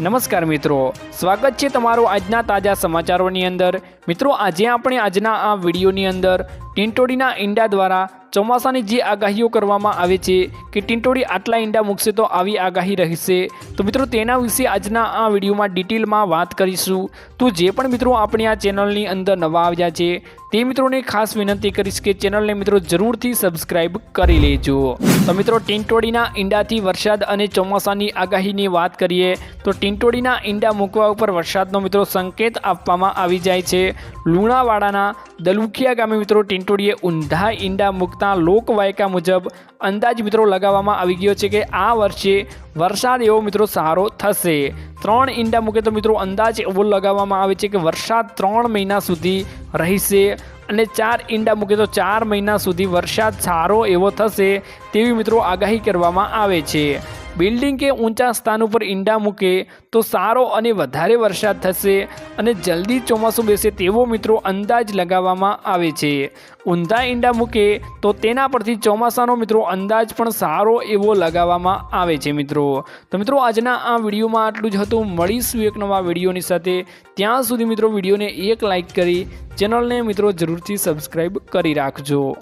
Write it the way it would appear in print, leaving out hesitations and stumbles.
નમસ્કાર મિત્રો, સ્વાગત છે તમારું આજના તાજા સમાચારોની અંદર। મિત્રો, આજે આપણે આજના આ વિડીયોની અંદર ટીંટોડીના ઈંડા દ્વારા ચોમાસાની જે આગાહીઓ કરવામાં આવે છે કે ટીંટોડી આટલા ઈંડા મૂકશે તો આવી આગાહી રહેશે, તો મિત્રો તેના વિશે આજના આ વિડીયોમાં ડિટેલમાં વાત કરીશું। તો જે પણ મિત્રો આપણે આ ચેનલની અંદર નવા આવ્યા છે તે મિત્રોને ખાસ વિનંતી કરીશ કે ચેનલને મિત્રો જરૂરથી સબસ્ક્રાઇબ કરી લેજો। તો મિત્રો, ટીંટોડીના ઈંડાથી વરસાદ અને ચોમાસાની આગાહીની વાત કરીએ તો ટીંટોડીના ઈંડા મૂકવા ઉપર વરસાદનો મિત્રો સંકેત આપવામાં આવી જાય છે। લુણાવાડાના દલુખિયા ગામે મિત્રો ટીંટોડીએ ઊંધા ઈંડા મૂકતા લોકવાયકા મુજબ અંદાજ મિત્રો લગાવવામાં આવી ગયો છે કે આ વર્ષે વરસાદ એવો મિત્રો સારો થશે। 3 ઈંડા મૂકે તો મિત્રો અંદાજ એવો લગાવવામાં આવે છે કે વરસાદ 3 મહિના સુધી રહેશે અને 4 ઈંડા મૂકે તો 4 મહિના સુધી વરસાદ સારો એવો થશે તેવી મિત્રો આગાહી કરવામાં આવે છે। બિલ્ડિંગ કે ઊંચા સ્થાન ઉપર ઈંડા મૂકે તો સારો અને વધારે વરસાદ થશે અને જલ્દી ચોમાસું બેસે તેવો મિત્રો અંદાજ લગાવવામાં આવે છે। ઊંધા ઈંડા મૂકે તો તેના પરથી ચોમાસાનો મિત્રો અંદાજ પણ સારો એવો લગાવવામાં આવે છે મિત્રો। તો મિત્રો, આજના આ વિડીયોમાં આટલું જ હતું। મળીશું એક નવા વિડીયોની સાથે। ત્યાં સુધી મિત્રો વિડીયોને એક લાઇક કરી ચેનલને મિત્રો જરૂરથી સબસ્ક્રાઈબ કરી રાખજો।